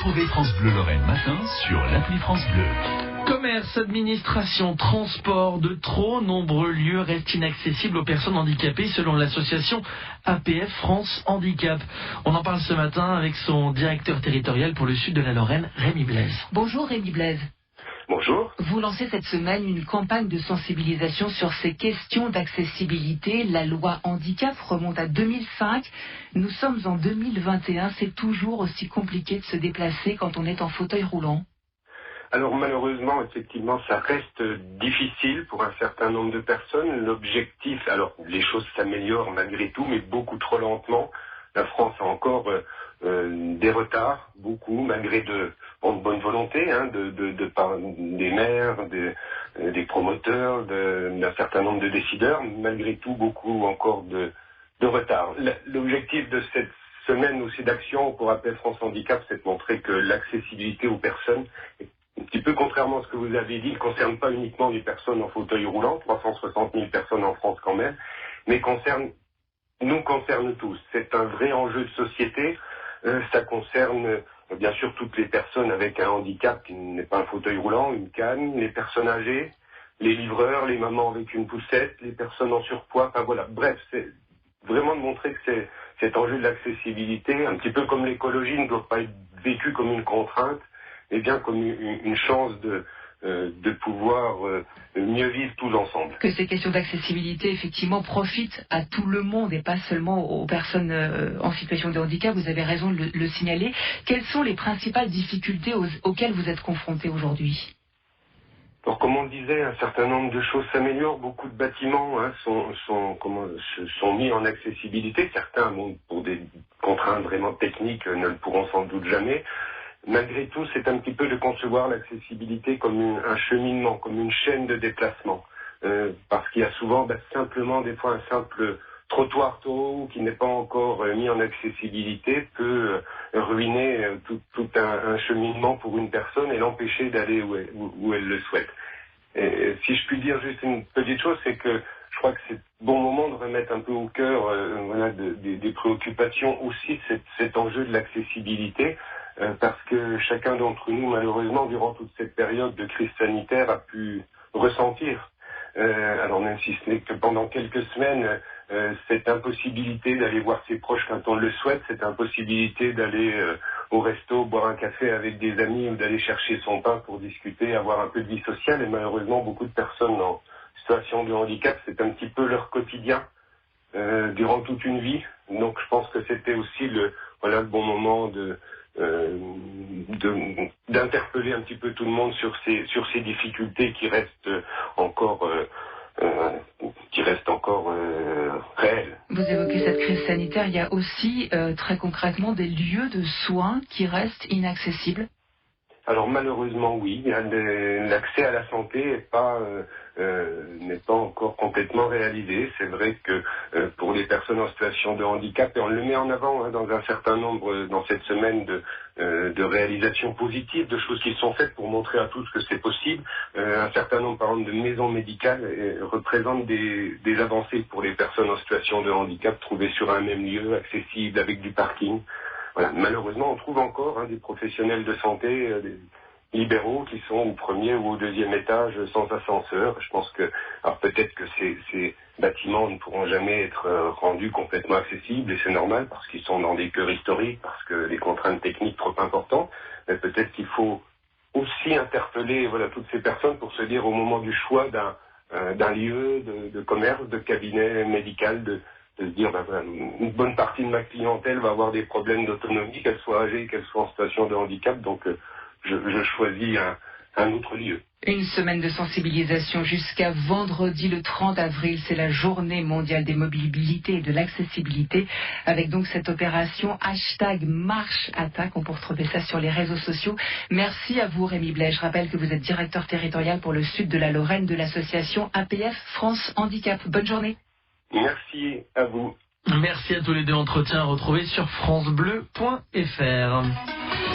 Trouvez France Bleu Lorraine matin sur l'appli France Bleu. Commerce, administration, transport, de trop nombreux lieux restent inaccessibles aux personnes handicapées selon l'association APF France Handicap. On en parle ce matin avec son directeur territorial pour le sud de la Lorraine, Rémi Blaise. Bonjour Rémi Blaise. Bonjour. Vous lancez cette semaine une campagne de sensibilisation sur ces questions d'accessibilité. La loi handicap remonte à 2005. Nous sommes en 2021. C'est toujours aussi compliqué de se déplacer quand on est en fauteuil roulant. Alors malheureusement, effectivement, ça reste difficile pour un certain nombre de personnes. L'objectif, alors les choses s'améliorent malgré tout, mais beaucoup trop lentement. La France a encore des retards, beaucoup, malgré de bonne volonté, des maires, des promoteurs, d'un certain nombre de décideurs, malgré tout beaucoup encore de retard. L'objectif de cette semaine aussi d'action pour APF France Handicap, c'est de montrer que l'accessibilité aux personnes, un petit peu contrairement à ce que vous avez dit, ne concerne pas uniquement les personnes en fauteuil roulant, 360 000 personnes en France quand même, mais nous concerne tous. C'est un vrai enjeu de société. Ça concerne bien sûr toutes les personnes avec un handicap qui n'est pas un fauteuil roulant, une canne, les personnes âgées, les livreurs, les mamans avec une poussette, les personnes en surpoids. Enfin voilà, bref, c'est vraiment de montrer que cet enjeu de l'accessibilité, un petit peu comme l'écologie, ne doit pas être vécu comme une contrainte, mais bien comme une chance de pouvoir mieux vivre tous ensemble. Que ces questions d'accessibilité, effectivement, profitent à tout le monde et pas seulement aux personnes en situation de handicap. Vous avez raison de le signaler. Quelles sont les principales difficultés auxquelles vous êtes confrontés aujourd'hui ? Alors, comme on le disait, un certain nombre de choses s'améliorent. Beaucoup de bâtiments sont mis en accessibilité. Certains, pour des contraintes vraiment techniques, ne le pourront sans doute jamais. Malgré tout, c'est un petit peu de concevoir l'accessibilité comme un cheminement, comme une chaîne de déplacement. Parce qu'il y a souvent simplement des fois un simple trottoir trop haut qui n'est pas encore mis en accessibilité peut ruiner tout un cheminement pour une personne et l'empêcher d'aller où elle le souhaite. Et si je puis dire juste une petite chose, c'est que je crois que c'est bon moment de remettre un peu au cœur des préoccupations aussi cet enjeu de l'accessibilité. Parce que chacun d'entre nous, malheureusement, durant toute cette période de crise sanitaire, a pu ressentir, alors même si ce n'est que pendant quelques semaines, cette impossibilité d'aller voir ses proches quand on le souhaite, cette impossibilité d'aller au resto, boire un café avec des amis ou d'aller chercher son pain pour discuter, avoir un peu de vie sociale. Et malheureusement, beaucoup de personnes en situation de handicap, c'est un petit peu leur quotidien durant toute une vie. Donc je pense que c'était aussi le bon moment d'interpeller un petit peu tout le monde sur ces difficultés qui restent encore réelles. Vous évoquez cette crise sanitaire, il y a aussi très concrètement des lieux de soins qui restent inaccessibles. Alors malheureusement oui, l'accès à la santé n'est pas encore complètement réalisé. C'est vrai que pour les personnes en situation de handicap, et on le met en avant dans un certain nombre, dans cette semaine de réalisations positives, de choses qui sont faites pour montrer à tous que c'est possible. Un certain nombre, par exemple, de maisons médicales représentent des avancées pour les personnes en situation de handicap, trouvées sur un même lieu, accessible, avec du parking. Voilà. Malheureusement, on trouve encore des professionnels de santé, des libéraux qui sont au premier ou au deuxième étage sans ascenseur. Je pense que, alors peut-être que ces bâtiments ne pourront jamais être rendus complètement accessibles, et c'est normal parce qu'ils sont dans des cœurs historiques, parce que les contraintes techniques trop importantes. Mais peut-être qu'il faut aussi interpeller toutes ces personnes pour se dire au moment du choix d'un lieu de commerce, de cabinet médical, de se dire une bonne partie de ma clientèle va avoir des problèmes d'autonomie, qu'elle soit âgée, qu'elle soit en situation de handicap, donc je choisis un autre lieu. Une semaine de sensibilisation jusqu'à vendredi le 30 avril, c'est la journée mondiale des mobilités et de l'accessibilité, avec donc cette opération #MarcheAttaque. On peut retrouver ça sur les réseaux sociaux. Merci à vous Rémi Blaise. Je rappelle que vous êtes directeur territorial pour le sud de la Lorraine de l'association APF France Handicap. Bonne journée. Merci à vous. Merci à tous les deux. Entretien à retrouver sur francebleu.fr.